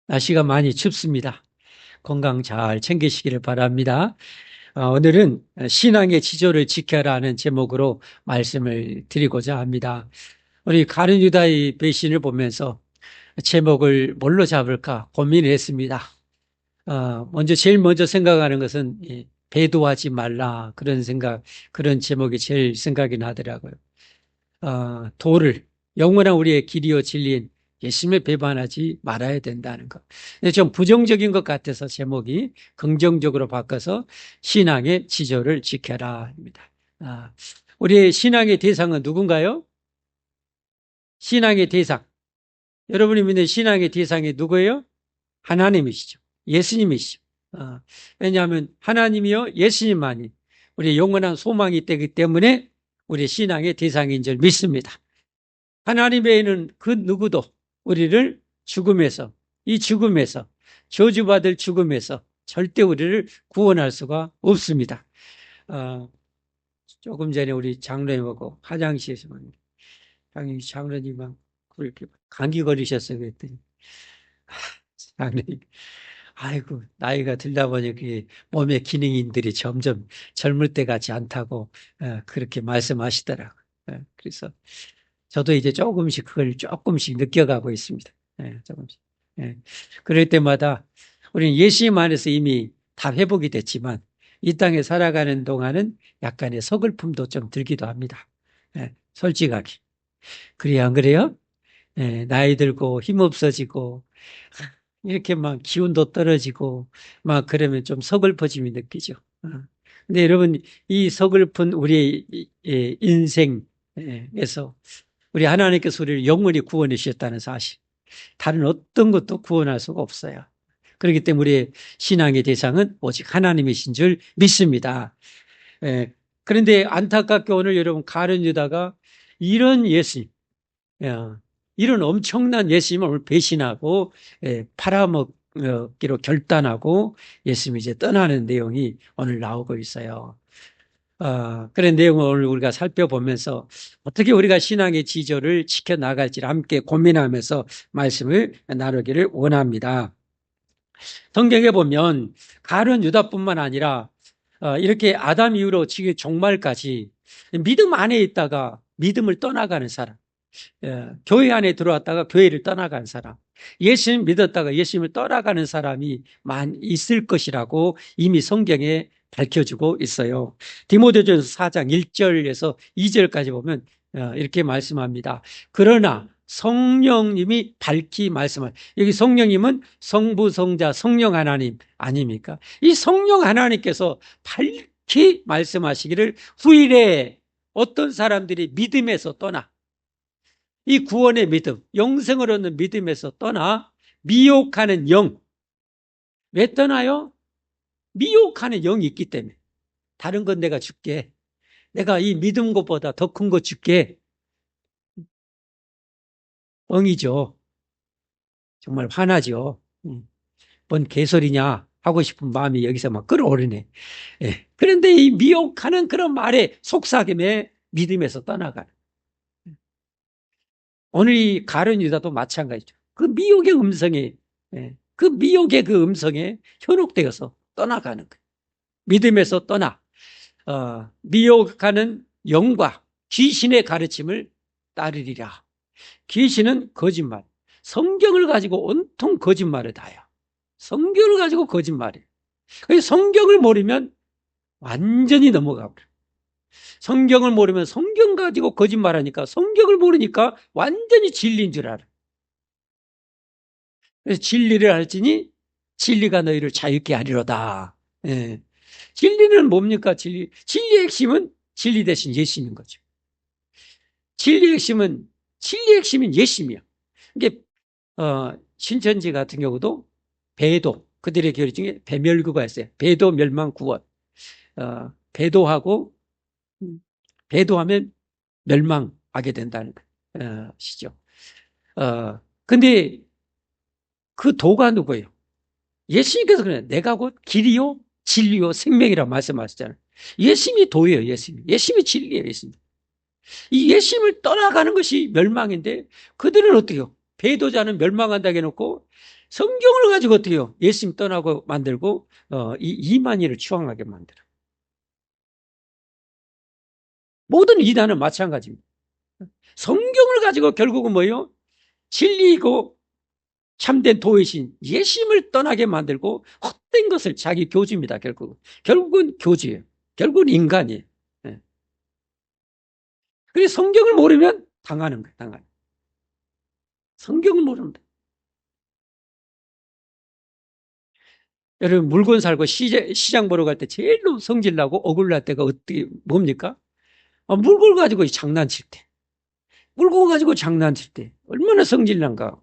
날씨가 많이 춥습니다. 건강 잘 챙기시기를 바랍니다. 오늘은 신앙의 지조를 지켜라는 제목으로 말씀을 드리고자 합니다. 우리 가룟 유다의 배신을 보면서 제목을 뭘로 잡을까 고민했습니다. 제일 먼저 생각하는 것은 배도하지 말라 그런 생각, 그런 제목이 제일 생각이 나더라고요. 영원한 우리의 길이요 진리인 예수님을 배반하지 말아야 된다는 것. 근데 좀 부정적인 것 같아서 제목이 긍정적으로 바꿔서 신앙의 지조를 지켜라입니다. 우리의 신앙의 대상은 누군가요? 신앙의 대상. 여러분이 믿는 신앙의 대상이 누구예요? 하나님이시죠. 예수님이시죠. 왜냐하면 하나님이요 예수님만이 우리의 영원한 소망이 되기 때문에 우리 신앙의 대상인 줄 믿습니다. 하나님 외에는 그 누구도 우리를 이 죽음에서, 저주받을 죽음에서 절대 우리를 구원할 수가 없습니다. 조금 전에 우리 장로님하고 화장실에서 장로님만 그렇게 감기 걸리셨어요. 그랬더니, 장로님, 아이고, 나이가 들다 보니 그 몸의 기능인들이 점점 젊을 때 같지 않다고 그렇게 말씀하시더라고요. 그래서 저도 이제 그걸 조금씩 느껴가고 있습니다. 조금씩. 그럴 때마다 우리는 예수님 안에서 이미 다 회복이 됐지만 이 땅에 살아가는 동안은 약간의 서글픔도 좀 들기도 합니다. 솔직하게. 그래야 안 그래요? 나이 들고 힘 없어지고 이렇게 막 기운도 떨어지고 막 그러면 좀 서글퍼짐이 느끼죠. 근데 여러분 이 서글픈 우리의 인생에서 우리 하나님께서 우리를 영원히 구원해 주셨다는 사실. 다른 어떤 것도 구원할 수가 없어요. 그렇기 때문에 우리의 신앙의 대상은 오직 하나님이신 줄 믿습니다. 그런데 안타깝게 오늘 여러분 가룟 유다가 이런 예수님, 이런 엄청난 예수님을 오늘 배신하고 팔아먹기로 결단하고 예수님이 이제 떠나는 내용이 오늘 나오고 있어요. 그런 내용을 오늘 우리가 살펴보면서 어떻게 우리가 신앙의 지조를 지켜나갈지를 함께 고민하면서 말씀을 나누기를 원합니다. 성경에 보면 가룟 유다뿐만 아니라 이렇게 아담 이후로 지금 종말까지 믿음 안에 있다가 믿음을 떠나가는 사람, 교회 안에 들어왔다가 교회를 떠나간 사람, 예수님 믿었다가 예수님을 떠나가는 사람이 많이 있을 것이라고 이미 성경에 밝혀주고 있어요. 디모데전서 4장 1절에서 2절까지 보면 이렇게 말씀합니다. 그러나 성령님이 밝히 말씀을, 여기 성령님은 성부, 성자, 성령 하나님 아닙니까? 이 성령 하나님께서 밝히 말씀하시기를 후일에 어떤 사람들이 믿음에서 떠나 이 구원의 믿음, 영생을 얻는 믿음에서 떠나 미혹하는 영. 왜 떠나요? 미혹하는 영이 있기 때문에. 다른 건 내가 줄게. 내가 이 믿음 것보다 더 큰 거 줄게. 뻥이죠. 정말 화나죠. 뭔 개소리냐 하고 싶은 마음이 여기서 막 끌어오르네. 그런데 이 미혹하는 그런 말에 속삭임에 믿음에서 떠나가는. 오늘 이 가룟 유다도 마찬가지죠. 그 미혹의 그 음성에 현혹되어서 떠나가는 거예요. 믿음에서 떠나 미혹하는 영과 귀신의 가르침을 따르리라. 귀신은 거짓말. 성경을 가지고 온통 거짓말을 다요. 성경을 가지고 거짓말이에요. 성경을 모르면 완전히 넘어가 버려요. 성경을 모르면 성경 가지고 거짓말하니까 성경을 모르니까 완전히 진리인 줄 알아요. 그래서 진리를 알지니 진리가 너희를 자유케 하리로다. 진리는 뭡니까? 진리의 핵심은 진리 대신 예수님인 거죠. 진리의 핵심인 예수님이야. 이게 신천지 같은 경우도 배도, 그들의 교리 중에 배멸구가 있어요. 배도 멸망 구원. 배도하면 멸망하게 된다는 것이죠. 근데 그 도가 누구예요? 예수님께서 그래요. 내가 곧 길이요, 진리요, 생명이라고 말씀하셨잖아요. 예수님이 도예요, 예수님이 진리예요, 예수님. 이 예수님을 떠나가는 것이 멸망인데 그들은 어떻게 해요? 배도자는 멸망한다고 해놓고 성경을 가지고 어떻게 해요? 예수님 떠나고 만들고 이 이만희를 추앙하게 만들어. 모든 이단은 마찬가지입니다. 성경을 가지고 결국은 뭐예요? 진리이고 참된 도의신 예수님을 떠나게 만들고 헛된 것을 자기 교주입니다. 결국은 교주예요. 결국은 인간이에요. 예. 그래서 성경을 모르면 당하는 거예요. 당하는. 성경을 모릅니다. 여러분 물건 살고 시장 보러 갈 때 제일로 성질나고 억울할 때가 어떻게 뭡니까? 물건 가지고 장난칠 때. 물건 가지고 장난칠 때 얼마나 성질난가.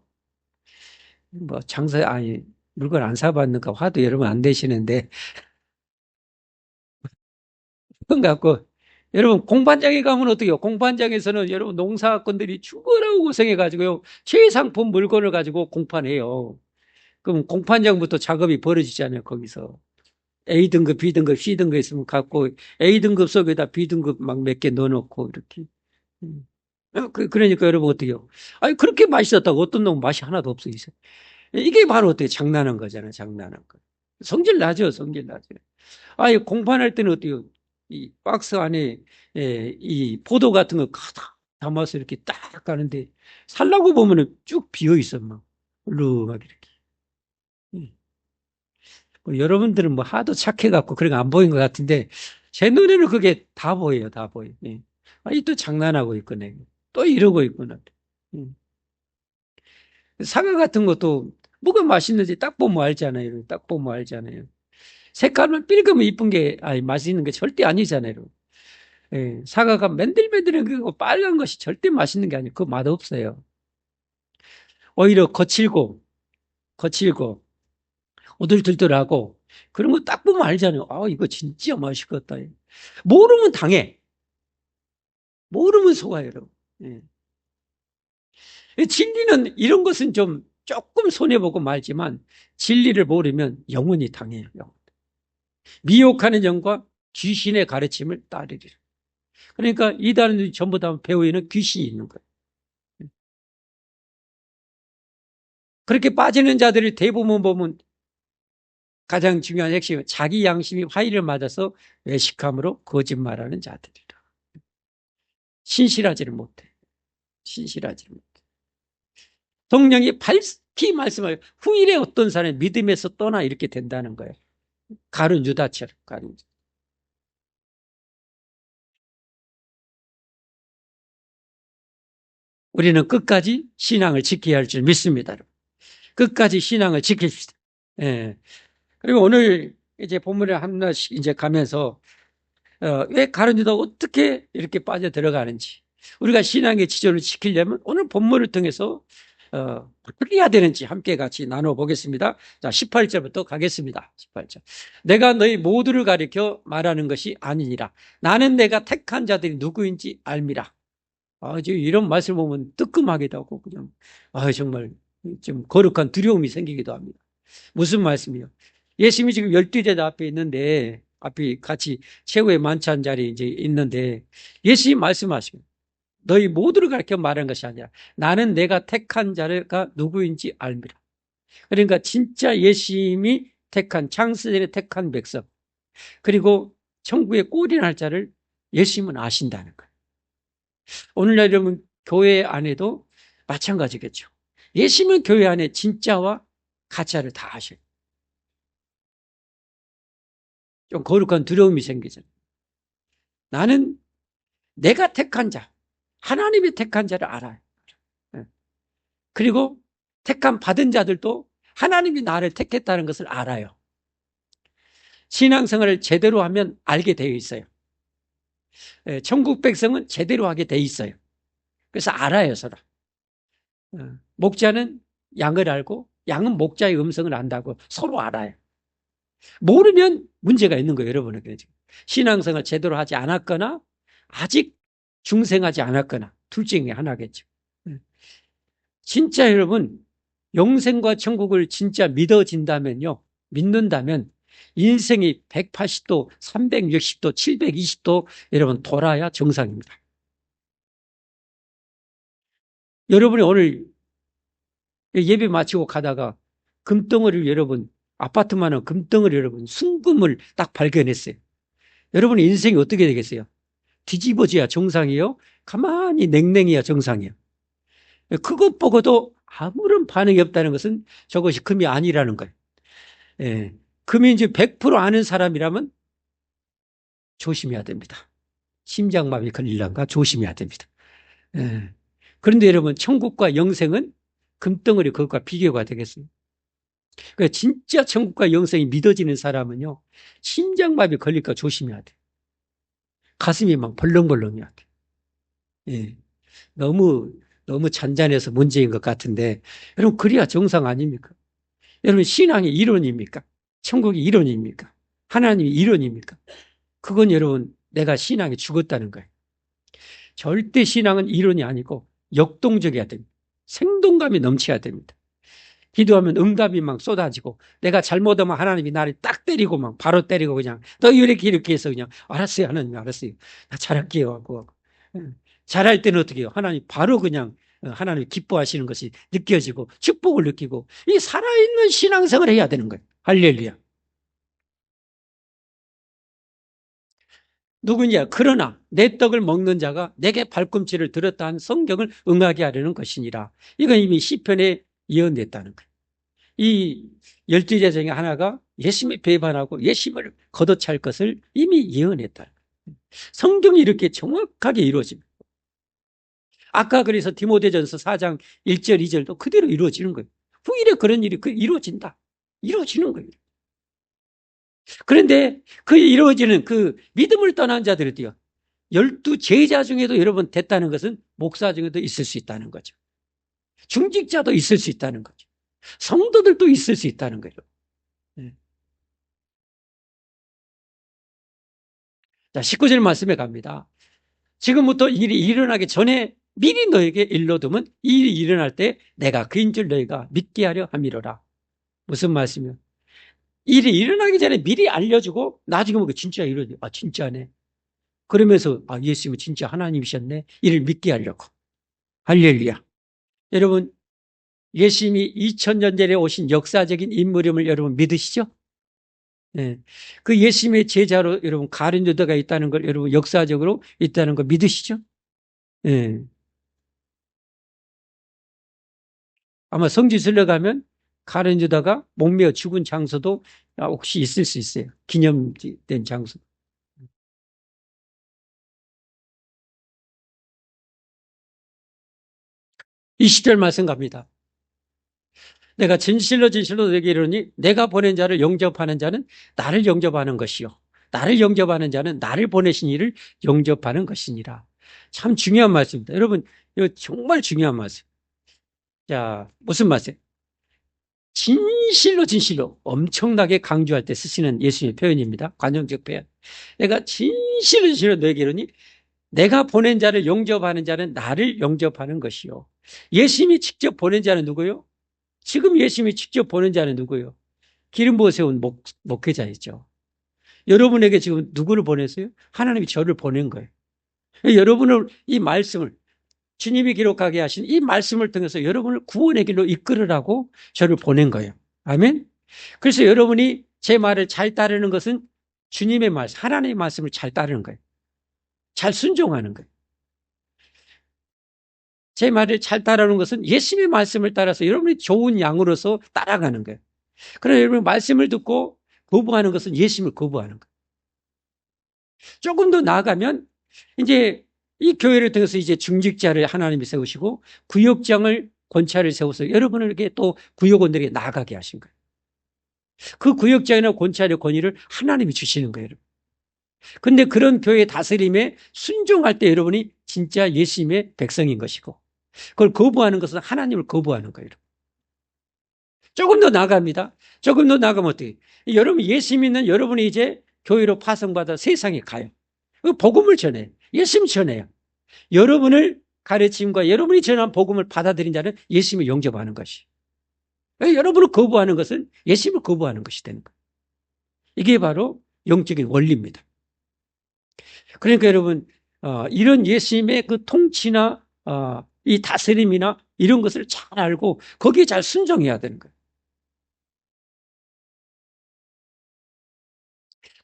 뭐 장사 아니 물건 안 사봤는가 화도 여러분 안 되시는데 그건 갖고 여러분 공판장에 가면 어떻게요? 공판장에서는 여러분 농사꾼들이 죽으라고 고생해가지고요 최상품 물건을 가지고 공판해요. 그럼 공판장부터 작업이 벌어지잖아요. 거기서 A등급, B등급, C등급 있으면 갖고 A등급 속에다 B등급 막 몇 개 넣어놓고 이렇게. 그러니까 여러분 어떻게요? 아니 그렇게 맛있었다고 어떤 놈 맛이 하나도 없어 있어요. 이게 바로 어떻게 장난한 거잖아요. 장난한 거. 성질 나죠. 성질 나죠. 아니 공판할 때는 어때요? 이 박스 안에 이 포도 같은 거 가득 담아서 이렇게 딱 가는데 살라고 보면은 쭉 비어 있어 막 울룩하게 이렇게. 뭐 여러분들은 뭐 하도 착해갖고 그런 거 안 보인 것 같은데 제 눈에는 그게 다 보여요. 다 보여. 예. 아니 또 장난하고 있구나. 또 이러고 있구나. 음. 사과 같은 것도 뭐가 맛있는지 딱 보면 알잖아요. 딱 보면 알잖아요. 색깔만 삘으면 이쁜 게 아니 맛있는 게 절대 아니잖아요. 예. 사과가 맨들맨들한 거 빨간 것이 절대 맛있는 게 아니에요. 그거 맛없어요. 오히려 거칠고 오돌들돌하고 그런 거 딱 보면 알잖아요. 아 이거 진짜 맛있겠다. 모르면 당해. 모르면 속아요, 여러분. 예. 진리는 이런 것은 좀 조금 손해보고 말지만 진리를 모르면 영원히 당해요. 미혹하는 영과 귀신의 가르침을 따르리라. 그러니까 이단은 전부 다 배우에는 귀신이 있는 거예요. 그렇게 빠지는 자들을 대부분 보면 가장 중요한 핵심은 자기 양심이 화의를 맞아서 외식함으로 거짓말하는 자들이라. 신실하지를 못해. 신실하지를 못해. 성령이 밝히 말씀하여 후일에 어떤 사람이 믿음에서 떠나 이렇게 된다는 거예요. 가룟 유다처럼. 가룟. 우리는 끝까지 신앙을 지켜야 할 줄 믿습니다. 끝까지 신앙을 지킵시다. 예. 그리고 오늘 이제 본문에 하나씩 이제 가면서 왜 가룟 유다가 어떻게 이렇게 빠져 들어가는지 우리가 신앙의 지조를 지키려면 오늘 본문을 통해서 어떻게 해야 되는지 함께 같이 나눠보겠습니다. 자, 18절부터 가겠습니다. 18절. 내가 너희 모두를 가리켜 말하는 것이 아니니라. 나는 내가 택한 자들이 누구인지 알미라. 지금 이런 말씀 보면 뜨끔하기도 하고 그냥 정말 좀 거룩한 두려움이 생기기도 합니다. 무슨 말씀이요? 예수님이 지금 12제자 앞에 있는데 앞에 같이 최후의 만찬 자리에 이제 있는데 예수님이 말씀하시면 너희 모두를 가르쳐 말하는 것이 아니라 나는 내가 택한 자가 누구인지 알미라. 그러니까 진짜 예수님이 택한 창세전에 택한 백성 그리고 천국의 꼴이 날 자를 예수님은 아신다는 거예요. 오늘날 여러분 교회 안에도 마찬가지겠죠. 예수님은 교회 안에 진짜와 가짜를 다 아셔요. 좀 거룩한 두려움이 생기잖아요. 나는 내가 택한 자, 하나님이 택한 자를 알아요. 그리고 택함 받은 자들도 하나님이 나를 택했다는 것을 알아요. 신앙생활을 제대로 하면 알게 되어 있어요. 천국 백성은 제대로 하게 되어 있어요. 그래서 알아요, 서로. 목자는 양을 알고 양은 목자의 음성을 안다고 서로 알아요. 모르면 문제가 있는 거예요, 여러분에게. 신앙생활 제대로 하지 않았거나 아직 중생하지 않았거나 둘 중에 하나겠죠. 진짜 여러분 영생과 천국을 진짜 믿어진다면요. 믿는다면 인생이 180도, 360도, 720도 여러분 돌아야 정상입니다. 여러분이 오늘 예배 마치고 가다가 금덩어리를 여러분, 아파트만한 금덩어리 여러분, 순금을 딱 발견했어요. 여러분의 인생이 어떻게 되겠어요? 뒤집어져야 정상이요? 가만히 냉랭해야 정상이에요. 그것 보고도 아무런 반응이 없다는 것은 저것이 금이 아니라는 거예요. 예. 금이 이제 100% 아는 사람이라면 조심해야 됩니다. 심장마비 걸릴란가 조심해야 됩니다. 예. 그런데 여러분, 천국과 영생은 금덩어리 그것과 비교가 되겠어요. 그러니까 진짜 천국과 영생이 믿어지는 사람은요, 심장마비 걸릴까 조심해야 돼. 가슴이 막 벌렁벌렁해야 돼. 예. 너무 잔잔해서 문제인 것 같은데, 여러분, 그래야 정상 아닙니까? 여러분, 신앙이 이론입니까? 천국이 이론입니까? 하나님이 이론입니까? 그건 여러분, 내가 신앙이 죽었다는 거예요. 절대 신앙은 이론이 아니고 역동적이어야 됩니다. 생동감이 넘쳐야 됩니다. 기도하면 응답이 막 쏟아지고, 내가 잘못하면 하나님이 나를 딱 때리고 막 바로 때리고 그냥 너 이렇게 해서 그냥 알았어요, 하나님 알았어요, 나 잘할게요 하고. 잘할 때는 어떻게 해요? 하나님 바로 그냥 하나님 기뻐하시는 것이 느껴지고 축복을 느끼고, 이 살아있는 신앙생활을 해야 되는 거예요. 할렐루야. 누구냐? 그러나 내 떡을 먹는 자가 내게 발꿈치를 들었다 한 성경을 응하게 하려는 것이니라. 이건 이미 시편에 예언됐다는 거예요. 이 12제자 중에 하나가 예수님을 배반하고 예수님을 걷어찰 것을 이미 예언했다. 성경이 이렇게 정확하게 이루어집니다. 아까 그래서 디모데전서 4장 1절 2절도 그대로 이루어지는 거예요. 후일에 그런 일이 이루어진다. 이루어지는 거예요. 그런데 그 이루어지는 그 믿음을 떠난 자들이요, 12제자 중에도 여러분 됐다는 것은 목사 중에도 있을 수 있다는 거죠. 중직자도 있을 수 있다는 거죠. 성도들도 있을 수 있다는 거예요. 네. 자, 19절 말씀에 갑니다. 지금부터 일이 일어나기 전에 미리 너에게 일러두면 이 일이 일어날 때 내가 그인 줄 너희가 믿게 하려 함이로라. 무슨 말씀이요? 일이 일어나기 전에 미리 알려주고 나중에 보면 진짜 이러지. 아, 진짜네. 그러면서 아, 예수님은 진짜 하나님이셨네. 이를 믿게 하려고. 할렐루야. 여러분, 예수님이 2000년 전에 오신 역사적인 인물임을 여러분 믿으시죠? 네. 그 예수님의 제자로 여러분 가룟 유다가 있다는 걸 여러분 역사적으로 있다는 거 믿으시죠? 네. 아마 성지순례 가면 가룟 유다가 목매어 죽은 장소도 혹시 있을 수 있어요. 기념된 장소. 20절 말씀 갑니다. 내가 진실로 너에게 이르노니 내가 보낸 자를 영접하는 자는 나를 영접하는 것이요, 나를 영접하는 자는 나를 보내신 이를 영접하는 것이니라. 참 중요한 말씀입니다. 여러분, 이거 정말 중요한 말씀. 자, 무슨 말씀? 진실로 엄청나게 강조할 때 쓰시는 예수님의 표현입니다. 관용적 표현. 내가 진실로 너에게 이르노니 내가 보낸 자를 영접하는 자는 나를 영접하는 것이요. 예수님이 직접 보낸 자는 누구요? 지금 예수님이 직접 보낸 자는 누구요? 기름 부어 세운 목회자이죠. 여러분에게 지금 누구를 보냈어요? 하나님이 저를 보낸 거예요. 여러분을 이 말씀을, 주님이 기록하게 하신 이 말씀을 통해서 여러분을 구원의 길로 이끌으라고 저를 보낸 거예요. 아멘. 그래서 여러분이 제 말을 잘 따르는 것은 주님의 말씀, 하나님의 말씀을 잘 따르는 거예요. 잘 순종하는 거예요. 제 말을 잘 따르는 것은 예수님의 말씀을 따라서 여러분이 좋은 양으로서 따라가는 거예요. 그러나 여러분 말씀을 듣고 거부하는 것은 예수님을 거부하는 거예요. 조금 더 나아가면 이제 이 교회를 통해서 이제 중직자를 하나님이 세우시고 구역장을 권차를 세워서 여러분에게 또 구역원들에게 나아가게 하신 거예요. 그 구역장이나 권차의 권위를 하나님이 주시는 거예요. 근데 그런 교회 다스림에 순종할 때 여러분이 진짜 예수님의 백성인 것이고, 그걸 거부하는 것은 하나님을 거부하는 거예요. 조금 더 나아갑니다. 조금 더 나아가면 어떻게? 여러분 예수 믿는 여러분이 이제 교회로 파송받아 세상에 가요. 그 복음을 전해요. 예수님 전해요. 여러분을 가르침과 여러분이 전한 복음을 받아들인 자는 예수님을 영접하는 것이. 여러분을 거부하는 것은 예수님을 거부하는 것이 되는 거예요. 이게 바로 영적인 원리입니다. 그러니까 여러분, 이런 예수님의 그 통치나 이 다스림이나 이런 것을 잘 알고 거기에 잘 순종해야 되는 거예요.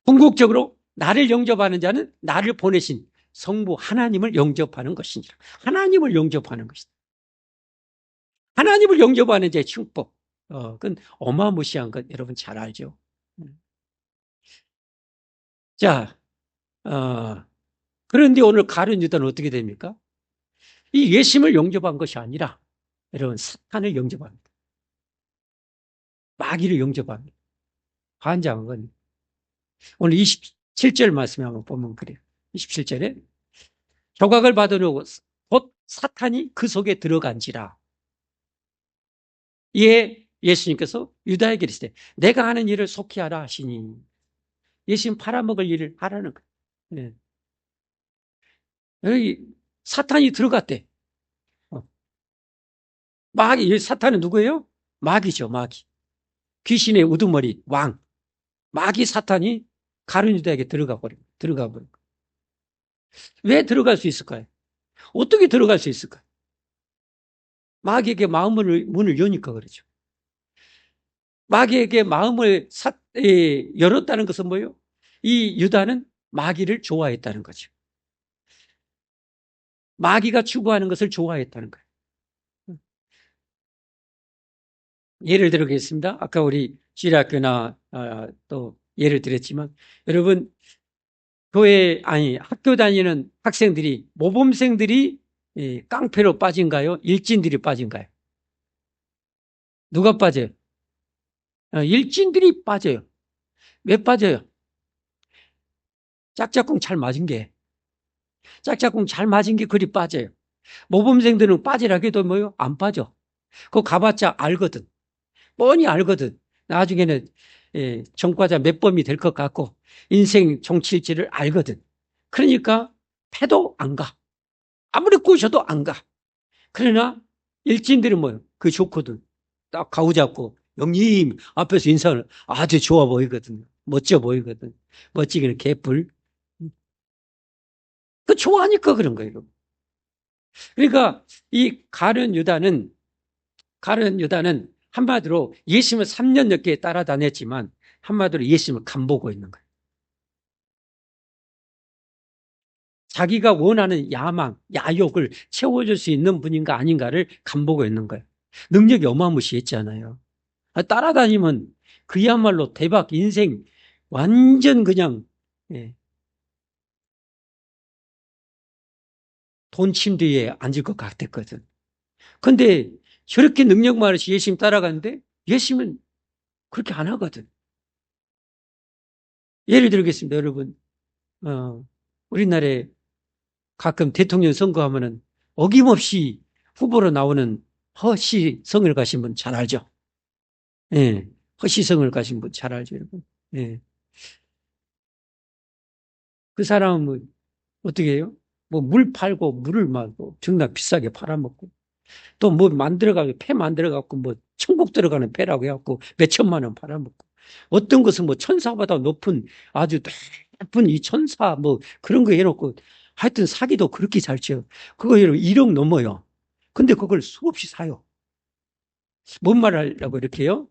궁극적으로 나를 영접하는 자는 나를 보내신 성부 하나님을 영접하는 것이니라. 하나님을 영접하는 것이다. 하나님을 영접하는 자의 축복. 그건 어마무시한 것 여러분 잘 알죠. 자, 그런데 오늘 가룟 유다는 어떻게 됩니까? 이 예수님을 영접한 것이 아니라 여러분 사탄을 영접합니다. 마귀를 영접합니다. 환장한 건 오늘 27절 말씀에 한번 보면 그래요. 27절에 조각을 받으려고 곧 사탄이 그 속에 들어간지라. 이에 예수님께서 유다에게 이르시되 내가 하는 일을 속히 하라 하시니 예수님 팔아먹을 일을 하라는 거예요. 네. 여기 사탄이 들어갔대. 마귀, 사탄은 누구예요? 마귀죠, 마귀. 귀신의 우두머리, 왕. 마귀 사탄이 가룟 유다에게 들어가 버린 거예요. 왜 들어갈 수 있을까요? 어떻게 들어갈 수 있을까요? 마귀에게 문을 여니까 그러죠. 마귀에게 마음을 열었다는 것은 뭐예요? 이 유다는 마귀를 좋아했다는 거죠. 마귀가 추구하는 것을 좋아했다는 거예요. 예를 들어보겠습니다. 아까 우리 주일학교나 또 예를 들었지만 여러분 학교 다니는 학생들이 모범생들이 깡패로 빠진가요? 일진들이 빠진가요? 누가 빠져요? 일진들이 빠져요. 왜 빠져요? 짝짝꿍 잘 맞은 게 그리 빠져요. 모범생들은 빠지라 해도 뭐요? 안 빠져. 그거 가봤자 알거든. 뻔히 알거든. 나중에는 전과자 몇 범이 될 것 같고 인생 종칠지를 알거든. 그러니까 패도 안 가. 아무리 꼬셔도 안 가. 그러나 일진들은 뭐요? 그 좋거든. 딱 가우 잡고 형님 앞에서 인사를 아주 좋아 보이거든. 멋져 보이거든. 멋지기는 개뿔. 그 좋아하니까 그런 거예요. 그러니까 이 가룟 유다는 한마디로 예수님을 3년 넘게 따라다녔지만 한마디로 예수님을 간보고 있는 거예요. 자기가 원하는 야망, 야욕을 채워줄 수 있는 분인가 아닌가를 간보고 있는 거예요. 능력이 어마무시했잖아요. 따라다니면 그야말로 대박 인생 완전 그냥 돈 침대에 앉을 것 같았거든. 근데 저렇게 능력 많으시 예수님 따라가는데 예수님은 그렇게 안 하거든. 예를 들겠습니다, 여러분. 우리나라에 가끔 대통령 선거하면은 어김없이 후보로 나오는 허시성을 가신 분 잘 알죠? 예. 허시성을 가신 분 잘 알죠, 여러분? 예. 그 사람은 뭐 어떻게 해요? 뭐 물 팔고 물을 말고 정말 비싸게 팔아먹고 또 뭐 만들어가지고 폐 만들어갖고 뭐 천국 들어가는 폐라고 해갖고 몇 천만 원 팔아먹고 어떤 것은 뭐 천사보다 높은 아주 높은 이 천사 뭐 그런 거 해놓고 하여튼 사기도 그렇게 잘 쳐요. 그거 여러분 1억 넘어요. 근데 그걸 수없이 사요. 뭔 말하려고 이렇게 해요?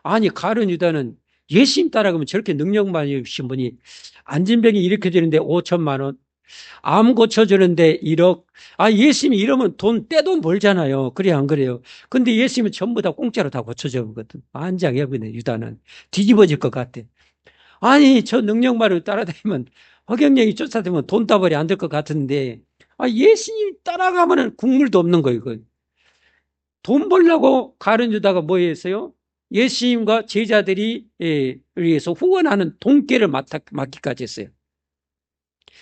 아니 가룟 유다는 예수님 따라가면 저렇게 능력 많으신 분이 안진병이 이렇게 되는데 5천만 원 암 고쳐주는데 1억. 예수님이 이러면 떼돈 벌잖아요. 그래, 안 그래요? 근데 예수님은 전부 다 공짜로 다 고쳐주거든. 안장해보네, 유다는. 뒤집어질 것 같아. 아니, 저 능력만을 따라다니면, 허경영이 쫓아다니면 돈 따벌이 안 될 것 같은데, 예수님 따라가면은 국물도 없는 거예요, 이거. 돈 벌려고 가룟 유다가 뭐 했어요? 예수님과 제자들이 위해서 후원하는 돈깨를 맡기까지 했어요.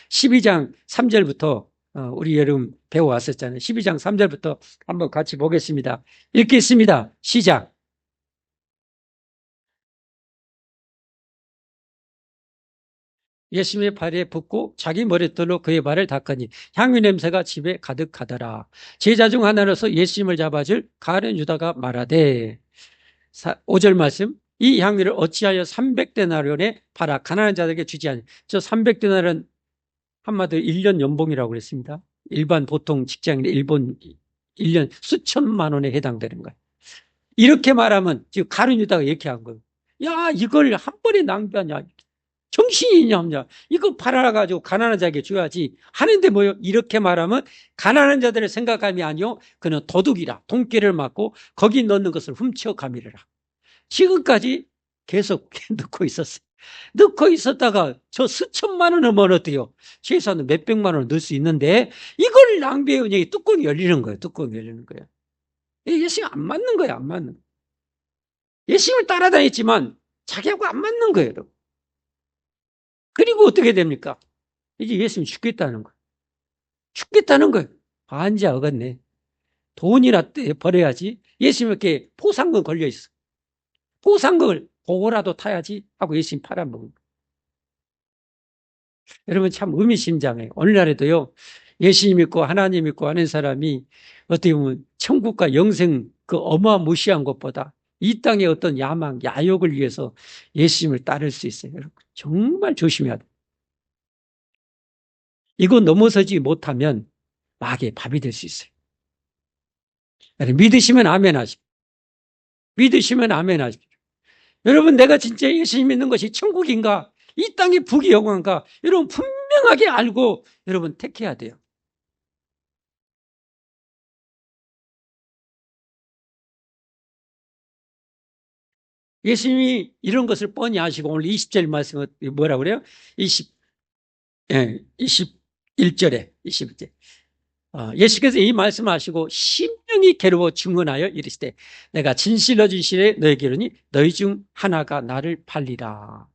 12장 3절부터 우리 여러분 배워왔었잖아요. 12장 3절부터 한번 같이 보겠습니다. 읽겠습니다. 시작. 예수님의 발에 붓고 자기 머리털로 그의 발을 닦으니 향유 냄새가 집에 가득하더라. 제자 중 하나로서 예수님을 잡아줄 가룟 유다가 말하되 5절 말씀 이 향유를 어찌하여 300데나리온에 팔아 가난한 자들에게 주지 않니. 저 300데나리온 한마디로 1년 연봉이라고 그랬습니다. 일반 보통 직장인 일본 1년 수천만 원에 해당되는 거예요. 이렇게 말하면 지금 가룟 유다가 이렇게 한 거예요. 야, 이걸 한 번에 낭비하냐. 정신이 있냐 없냐. 이거 팔아가지고 가난한 자에게 줘야지 하는데 뭐요? 이렇게 말하면 가난한 자들의 생각함이 아니요, 그는 도둑이라. 돈깨를 맞고 거기 넣는 것을 훔쳐 가미르라. 지금까지 계속 넣고 있었어요. 넣고 있었다가 저 수천만 원을 벌었대요. 최소한 몇백만 원을 넣을 수 있는데 이걸 낭비해 운영이 뚜껑이 열리는 거예요. 뚜껑이 열리는 거예요. 예수님 안 맞는 거예요. 안 맞는 거예요. 예수님을 따라다녔지만 자기하고 안 맞는 거예요. 여러분. 그리고 어떻게 됩니까? 이제 예수님 죽겠다는 거예요. 죽겠다는 거예요. 반지 어긋네. 돈이나 벌어야지. 예수님께 포상금 걸려 있어. 포상금을 보고라도 타야지 하고 예수님 팔아먹은 거예요. 여러분 참 의미심장해요. 오늘날에도요, 예수님 믿고 하나님 믿고 하는 사람이 어떻게 보면 천국과 영생 그 어마무시한 것보다 이 땅의 어떤 야망, 야욕을 위해서 예수님을 따를 수 있어요. 여러분 정말 조심해야 돼요. 이거 넘어서지 못하면 마귀의 밥이 될 수 있어요. 믿으시면 아멘 하십시오. 믿으시면 아멘 하십시오. 여러분 내가 진짜 예수님 믿는 것이 천국인가? 이 땅의 북이 영원한가? 여러분 분명하게 알고 여러분 택해야 돼요. 예수님이 이런 것을 뻔히 아시고 오늘 20절 말씀은 뭐라고 그래요? 21절에 21절. 예수께서 이 말씀을 하시고 심령이 괴로워 증언하여 이르시되 내가 진실로 진실에 너에게 이르니 너희 중 하나가 나를 팔리라.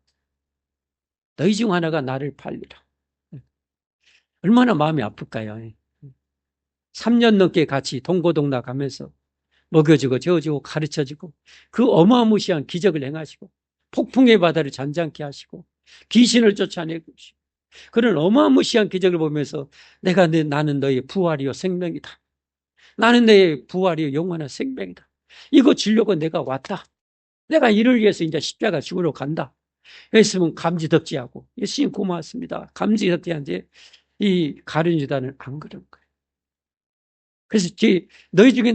너희 중 하나가 나를 팔리라. 얼마나 마음이 아플까요? 3년 넘게 같이 동고동락 하면서 먹여주고 재워주고 가르쳐주고 그 어마무시한 기적을 행하시고 폭풍의 바다를 잔잔케 하시고 귀신을 쫓아내고 그런 어마무시한 기적을 보면서 나는 너의 부활이요 생명이다. 나는 너의 부활이요 영원한 생명이다. 이거 주려고 내가 왔다. 내가 이를 위해서 이제 십자가 죽으러 간다. 예수님은 감지덕지하고 예수님 고맙습니다. 감지덕지한데 이 가룟 유다는 안 그런 거예요. 그래서 너희 중에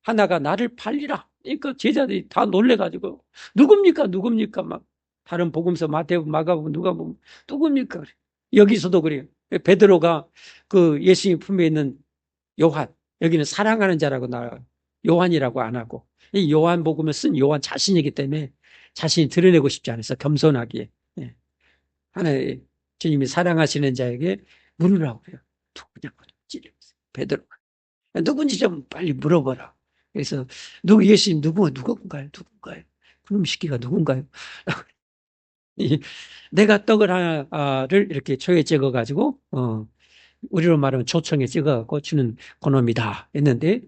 하나가 나를 팔리라. 그러니까 제자들이 다 놀래가지고 누굽니까 막 다른 복음서 마태복음 마가복음 누가복음 누굽니까 그래. 여기서도 그래요. 베드로가 그 예수님 품에 있는 요한, 여기는 사랑하는 자라고 나와요. 요한이라고 안 하고 이 요한복음을 쓴 요한 자신이기 때문에 자신이 드러내고 싶지 않아서 겸손하게 하나님 주님이 사랑하시는 자에게 물으라고 그래요. 누구냐고 찌르면서 베드로가 누군지 좀 빨리 물어보라. 그래서 예수님 누군가요? 그럼 시기가 누군가요? 내가 떡을 하나를 이렇게 초에 찍어가지고 우리로 말하면 초청에 찍어갖고 주는 그놈이다 했는데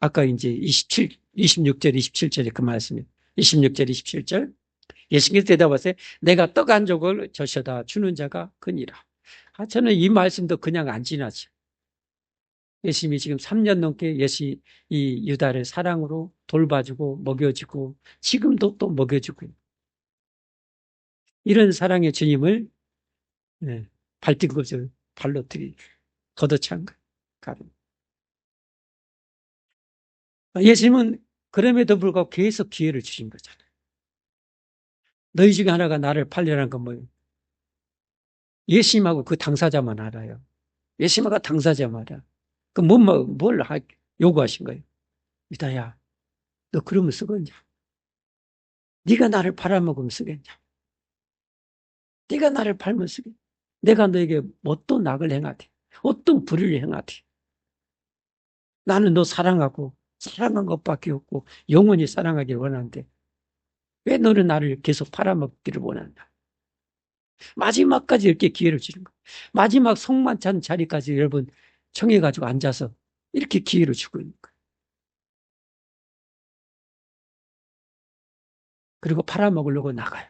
아까 이제 26절 27절에 그 말씀이에요. 26절 27절 예수님께서 대답하세요. 내가 떡 한 조각을 저셔다 주는 자가 그니라. 저는 이 말씀도 그냥 안 지나죠. 예수님이 지금 3년 넘게 이 유다를 사랑으로 돌봐주고 먹여주고 지금도 또 먹여주고 이런 사랑의 주님을 발등 것을 발로 걷어찬 거예요. 예수님은 그럼에도 불구하고 계속 기회를 주신 거잖아요. 너희 중에 하나가 나를 팔려라는 건 뭐예요? 예수님하고 그 당사자만 알아요. 예수님하고 당사자만 알아. 뭘 요구하신 거예요? 유다야, 너 그러면 쓰겠냐? 네가 나를 팔아먹으면 쓰겠냐? 네가 나를 팔면 쓰겠냐? 내가 너에게 어떤 악을 행하되 어떤 불의를 행하되 나는 너 사랑하고 사랑한 것밖에 없고 영원히 사랑하기를 원하는데 왜 너는 나를 계속 팔아먹기를 원한다? 마지막까지 이렇게 기회를 주는 거예요. 마지막 성만찬 자리까지 여러분 청해가지고 앉아서 이렇게 기회를 주고 있는 거예요. 그리고 팔아먹으려고 나가요.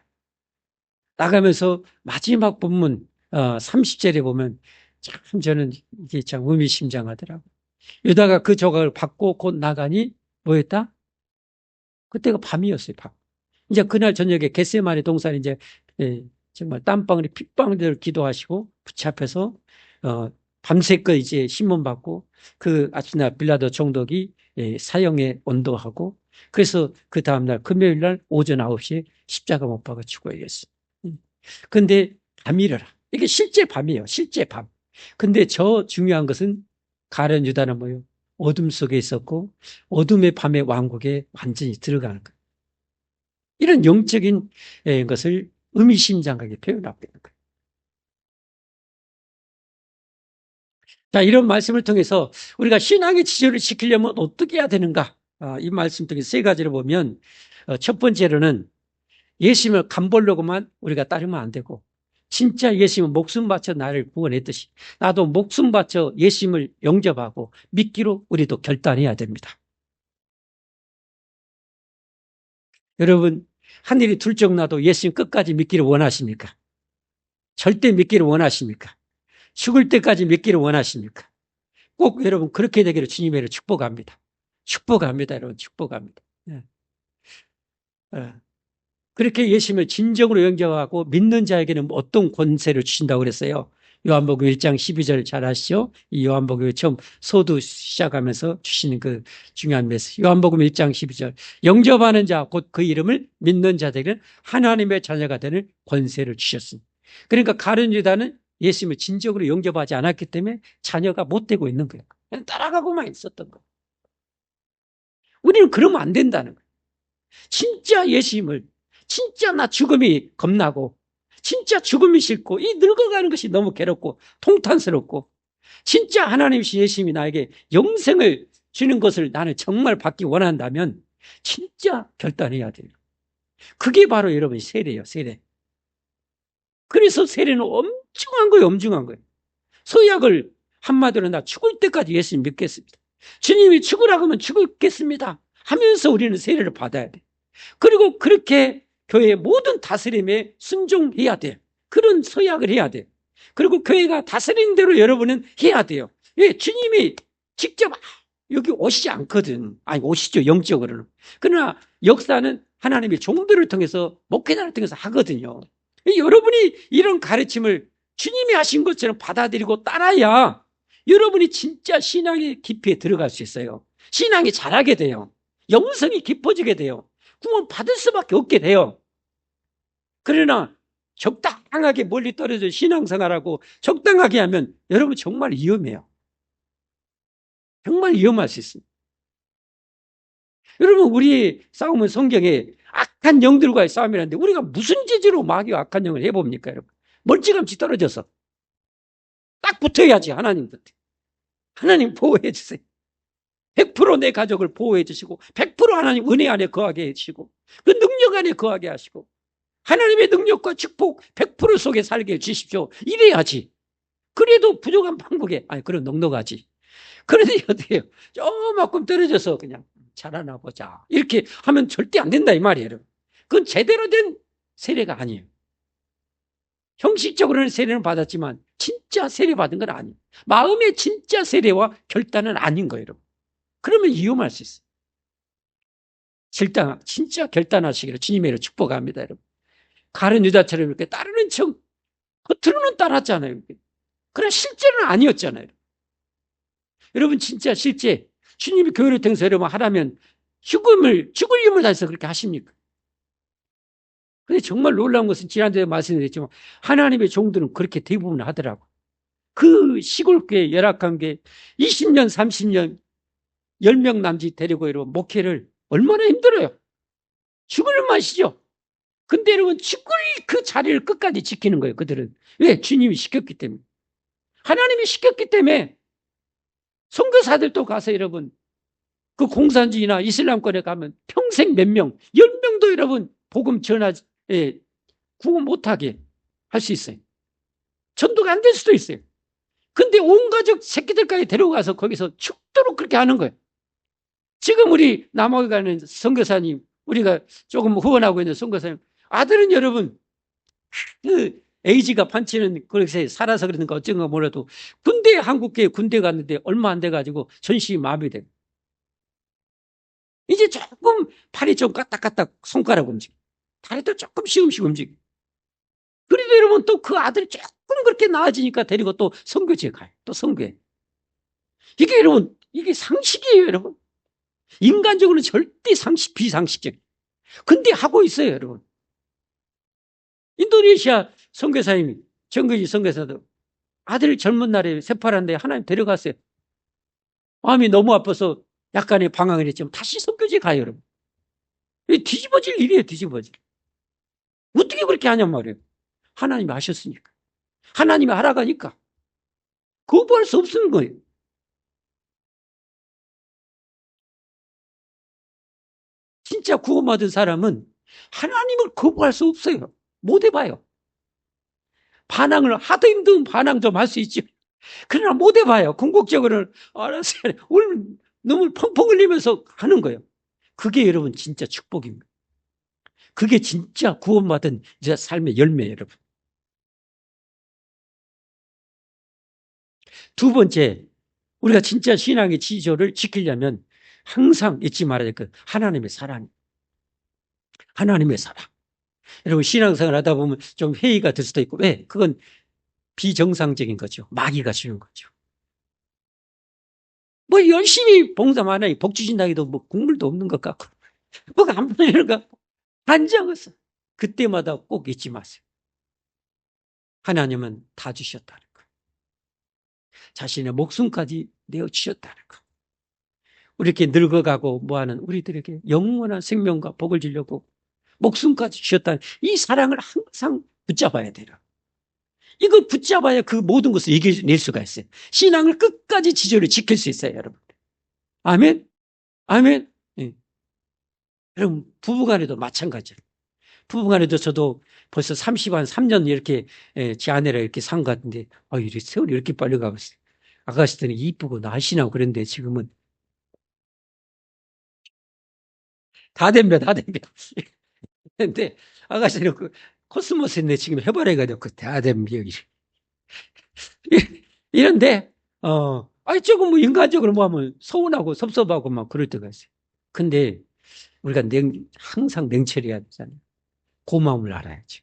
나가면서 마지막 본문 30절에 보면 참 저는 이게 참 의미심장하더라고요. 유다가 그 조각을 받고 곧 나가니 뭐였다? 그때가 밤이었어요. 밤. 이제 그날 저녁에 겟세마네 동산에 이제 정말 땀방울이 핏방울 기도하시고 붙잡혀서 밤새껏 이제 신문받고 그 아침날 빌라도 총독이 사형에 온도하고 그래서 그 다음날 금요일날 오전 9시에 십자가 못 박아 죽어야겠어요. 근데 밤이라. 이게 실제 밤이에요. 실제 밤. 근데 저 중요한 것은 가룟 유다는 뭐예요? 어둠 속에 있었고 어둠의 밤의 왕국에 완전히 들어가는 거예요. 이런 영적인 것을 의미심장하게 표현하고 있는 거예요. 자, 이런 말씀을 통해서 우리가 신앙의 지조를 지키려면 어떻게 해야 되는가? 이 말씀 통해서 세 가지를 보면 첫 번째로는 예수님을 간보려고만 우리가 따르면 안 되고 진짜 예수님은 목숨 바쳐 나를 구원했듯이 나도 목숨 바쳐 예수님을 영접하고 믿기로 우리도 결단해야 됩니다. 여러분, 하늘이 둘쩍나도 예수님 끝까지 믿기를 원하십니까? 절대 믿기를 원하십니까? 죽을 때까지 믿기를 원하십니까? 꼭 여러분 그렇게 되기를 주님의 축복합니다. 축복합니다. 여러분 축복합니다. 네. 그렇게 예수님을 진정으로 영접하고 믿는 자에게는 어떤 권세를 주신다고 그랬어요? 요한복음 1장 12절 잘 아시죠? 이 요한복음 처음 소두 시작하면서 주시는 그 중요한 메시지. 요한복음 1장 12절. 영접하는 자, 곧 그 이름을 믿는 자들에게는 하나님의 자녀가 되는 권세를 주셨습니다. 그러니까 가룟 유다는 예수님을 진정으로 영접하지 않았기 때문에 자녀가 못 되고 있는 거예요. 그냥 따라가고만 있었던 거예요. 우리는 그러면 안 된다는 거예요. 진짜 예수님을 진짜 나 죽음이 겁나고 진짜 죽음이 싫고 이 늙어가는 것이 너무 괴롭고 통탄스럽고 진짜 하나님이신 예수님이 나에게 영생을 주는 것을 나는 정말 받기 원한다면 진짜 결단해야 돼요. 그게 바로 여러분 세례예요. 세례. 그래서 세례는 엄중한 거예요. 엄중한 거예요. 서약을 한마디로 나 죽을 때까지 예수님 믿겠습니다. 주님이 죽으라고 하면 죽겠습니다 하면서 우리는 세례를 받아야 돼. 그리고 그렇게 교회의 모든 다스림에 순종해야 돼. 그런 서약을 해야 돼. 그리고 교회가 다스리는 대로 여러분은 해야 돼요. 예, 주님이 직접 여기 오시지 않거든. 아니 오시죠, 영적으로는. 그러나 역사는 하나님의 종들을 통해서 목회자를 통해서 하거든요. 여러분이 이런 가르침을 주님이 하신 것처럼 받아들이고 따라야 여러분이 진짜 신앙의 깊이에 들어갈 수 있어요. 신앙이 자라게 돼요. 영성이 깊어지게 돼요. 구원 받을 수밖에 없게 돼요. 그러나 적당하게 멀리 떨어져 신앙생활하고 적당하게 하면 여러분 정말 위험해요. 정말 위험할 수 있습니다. 여러분 우리 싸움은 성경에 악한 영들과의 싸움이라는데 우리가 무슨 재주로 마귀와 악한 영을 해봅니까 여러분? 멀찌감치 떨어져서 딱 붙어야지 하나님 곁에. 하나님 보호해 주세요. 100% 내 가족을 보호해 주시고 100% 하나님 은혜 안에 거하게 해주시고 그 능력 안에 거하게 하시고 하나님의 능력과 축복 100% 속에 살게 해주십시오. 이래야지. 그래도 부족한 방법에 아니 그럼 넉넉하지. 그런데 어때요? 조금 떨어져서 그냥 자라나 보자 이렇게 하면 절대 안 된다 이 말이에요. 그건 제대로 된 세례가 아니에요. 형식적으로는 세례는 받았지만 진짜 세례 받은 건 아니에요. 마음의 진짜 세례와 결단은 아닌 거예요. 여러분. 그러면 위험할 수 있어요. 진짜 결단하시기를 주님의 축복합니다. 여러분. 가룟 유다처럼 이렇게 따르는 척 겉으로는 따랐잖아요. 그러나 실제는 아니었잖아요. 여러분 진짜 실제 주님이 교회를 통해서 여러분 하라면 죽을 힘을 다해서 그렇게 하십니까? 근데 정말 놀라운 것은 지난주에 말씀드렸지만 하나님의 종들은 그렇게 대부분 하더라고. 그 시골교회 열악한 게 20년 30년 10명 남짓 데리고 여러분 목회를 얼마나 힘들어요. 죽을 맛이죠. 근데 여러분 죽을 그 자리를 끝까지 지키는 거예요. 그들은. 왜? 주님이 시켰기 때문에. 하나님이 시켰기 때문에 선교사들도 가서 여러분 그 공산주의나 이슬람권에 가면 평생 몇 명, 10명도 여러분 복음 구원 못하게 할 수 있어요. 전도가 안 될 수도 있어요. 근데 온 가족 새끼들까지 데려가서 거기서 죽도록 그렇게 하는 거예요. 지금 우리 남학에 가는 선교사님, 우리가 조금 후원하고 있는 선교사님, 아들은 여러분, 그 에이지가 판치는 그렇게 살아서 그러는가 어쩐가 몰라도 한국계 군대 갔는데 얼마 안 돼가지고 전신이 마비돼요. 이제 조금 팔이 좀 까딱까딱 손가락 움직여. 다리도 조금 시금씩 움직여. 그래도 여러분 또 그 아들이 조금 그렇게 나아지니까 데리고 또 선교지에 가요. 또 선교해. 이게 여러분, 이게 상식이에요, 여러분. 인간적으로는 절대 비상식적. 근데 하고 있어요, 여러분. 인도네시아 선교사님이, 정규직 선교사도 아들 젊은 날에 세파란데 하나님 데려갔어요. 마음이 너무 아파서 약간의 방황을 했지만 다시 선교지 가요, 여러분. 뒤집어질 일이에요, 뒤집어질. 어떻게 그렇게 하냔 말이에요. 하나님이 하셨으니까. 하나님이 하라가니까. 거부할 수 없는 거예요. 진짜 구원받은 사람은 하나님을 거부할 수 없어요. 못 해봐요. 반항을 하도 힘든 반항 좀 할 수 있지. 그러나 못 해봐요. 궁극적으로는 알았어요. 눈물 펑펑 흘리면서 하는 거예요. 그게 여러분 진짜 축복입니다. 그게 진짜 구원받은 이제 삶의 열매예요, 여러분. 두 번째, 우리가 진짜 신앙의 지조를 지키려면 항상 잊지 말아야 될 것, 하나님의 사랑. 하나님의 사랑. 여러분, 신앙생활 하다 보면 좀 회의가 될 수도 있고, 왜? 그건 비정상적인 거죠. 마귀가 주는 거죠. 뭐 열심히 봉사만 하니 복 주신다기도 뭐 국물도 없는 것 같고, 뭐가 안 보이는 것 같고, 안 적었어. 그때마다 꼭 잊지 마세요. 하나님은 다 주셨다는 거. 자신의 목숨까지 내어주셨다는 거. 우리 이렇게 늙어가고 뭐하는 우리들에게 영원한 생명과 복을 주려고 목숨까지 주셨다는 이 사랑을 항상 붙잡아야 돼요. 이걸 붙잡아야 그 모든 것을 이겨낼 수가 있어요. 신앙을 끝까지 지조를 지킬 수 있어요, 여러분. 아멘? 아멘? 예. 여러분, 부부간에도 마찬가지예요. 부부간에도 저도 벌써 3년 이렇게, 제 아내랑 이렇게 산 것 같은데, 이 세월이 이렇게 빨리 가고 있어요. 아가씨 때는 이쁘고 날씬하고 그랬는데 지금은 다 덤벼. 근데 아가씨는 그 코스모스인데 지금 해바라기가 됐고 다 덤벼. 이런데, 조금 뭐 인간적으로 뭐 하면 서운하고 섭섭하고 막 그럴 때가 있어요. 근데 우리가 항상 냉철해야 되잖아요. 고마움을 알아야지.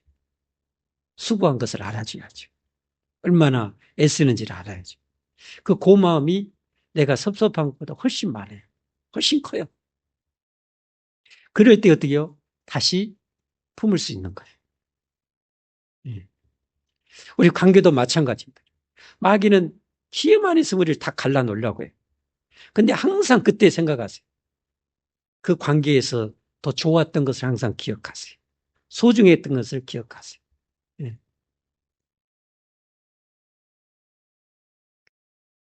수고한 것을 알아줘야지. 얼마나 애쓰는지를 알아야지. 그 고마움이 내가 섭섭한 것보다 훨씬 많아요. 훨씬 커요. 그럴 때 어떻게요? 다시 품을 수 있는 거예요. 예. 우리 관계도 마찬가지입니다. 마귀는 기회만 있으면 우리를 다 갈라놓으려고 해요. 근데 항상 그때 생각하세요. 그 관계에서 더 좋았던 것을 항상 기억하세요. 소중했던 것을 기억하세요. 예.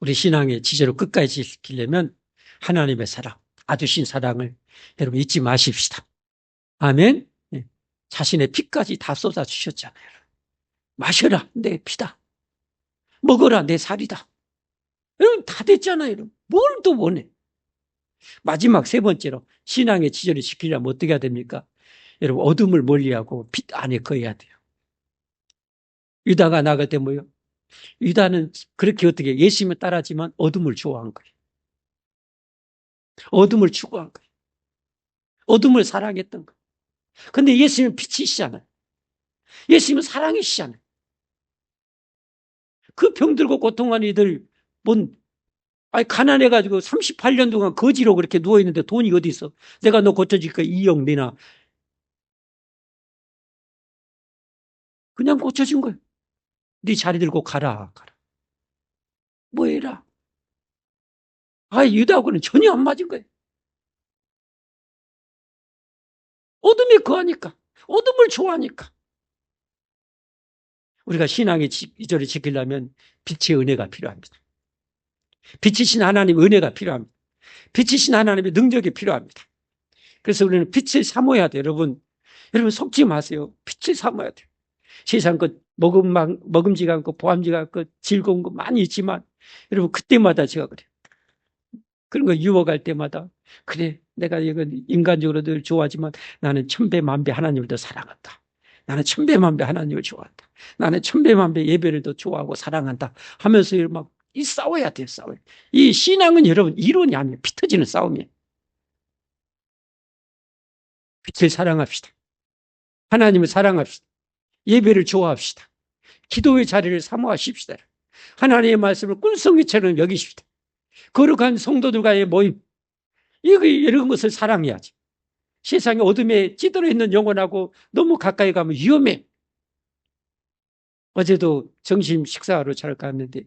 우리 신앙의 지혜로 끝까지 지키려면 하나님의 사랑, 아주신 사랑을 여러분 잊지 마십시다. 아멘. 예. 자신의 피까지 다 쏟아주셨잖아요. 마셔라, 내 피다. 먹어라, 내 살이다. 여러분 다 됐잖아요. 여러분. 뭘 또 원해? 마지막 세 번째로 신앙의 지혜를 지키려면 어떻게 해야 됩니까? 여러분 어둠을 멀리하고 빛 안에 거해야 돼요. 유다가 나갈 때 뭐요? 유다는 그렇게 어떻게 예수님을 따라하지만 어둠을 좋아한 거예요. 어둠을 추구한 거예요. 어둠을 사랑했던 거예요. 근데 예수님은 빛이시잖아요. 예수님은 사랑이시잖아요. 그 병들고 고통하는 이들 가난해가지고 38년 동안 거지로 그렇게 누워있는데 돈이 어디 있어? 내가 너 고쳐줄까? 2억 내나. 그냥 고쳐준 거예요. 네 자리 들고 가라. 뭐 해라. 유다하고는 전혀 안 맞은 거예요. 어둠이 거하니까. 어둠을 좋아하니까. 우리가 신앙의 지조를 지키려면 빛의 은혜가 필요합니다. 빛이신 하나님의 은혜가 필요합니다. 빛이신 하나님의 능력이 필요합니다. 그래서 우리는 빛을 사모해야 돼요. 여러분 속지 마세요. 빛을 사모해야 돼요. 세상 것 먹음지가 않고 보암지가 않고 즐거운 거 많이 있지만 여러분 그때마다 제가 그래요. 그런 거 유혹할 때마다 그래 내가 이건 인간적으로 늘 좋아하지만 나는 천배만배 하나님을 더 사랑한다. 나는 천배만배 하나님을 좋아한다. 나는 천배만배 예배를 더 좋아하고 사랑한다 하면서 이 싸워야 돼요. 싸워요. 이 신앙은 여러분 이론이 아니에요. 피 터지는 싸움이에요. 빛을 사랑합시다. 하나님을 사랑합시다. 예배를 좋아합시다. 기도의 자리를 사모하십시다. 하나님의 말씀을 꿀송이처럼 여기십시다. 거룩한 성도들과의 모임, 이런 것을 사랑해야지. 세상의 어둠에 찌들어 있는 영혼하고 너무 가까이 가면 위험해. 어제도 점심 식사하러 잘 갔는데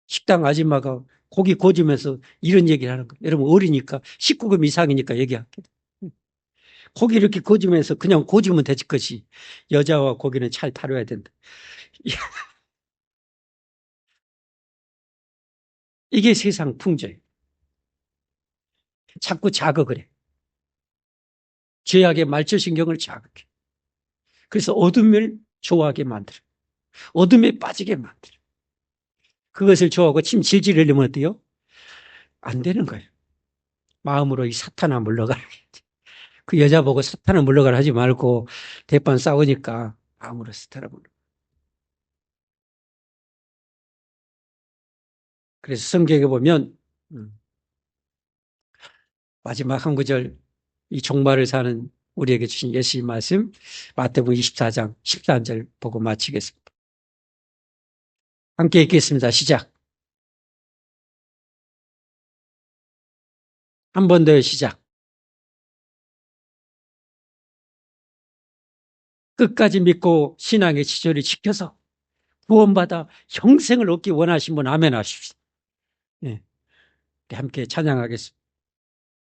식당 아줌마가 고기 구워주면서 이런 얘기를 하는 거예요. 여러분 어리니까 19금 이상이니까 얘기할게요. 고기 이렇게 구워주면서 그냥 구워주면 되지 것이 여자와 고기는 잘 다뤄야 된다. 이게 세상 풍조예요. 자꾸 자극을 해. 죄악의 말초신경을 자극해. 그래서 어둠을 좋아하게 만들어. 어둠에 빠지게 만들어. 그것을 좋아하고 침 질질 흘리면 어때요? 안 되는 거예요. 마음으로 이 사탄아 물러가라. 그 여자 보고 사탄아 물러가라 하지 말고 대판 싸우니까 마음으로 사탄아 물러가라. 그래서 성경에 보면 마지막 한 구절 이 종말을 사는 우리에게 주신 예수님 말씀 마태복음 24장 13절 보고 마치겠습니다. 함께 읽겠습니다. 시작. 한 번 더 시작. 끝까지 믿고 신앙의 지조를 지켜서 구원받아 형생을 얻기 원하신 분 아멘 하십시오. 네. 함께 찬양하겠습니다.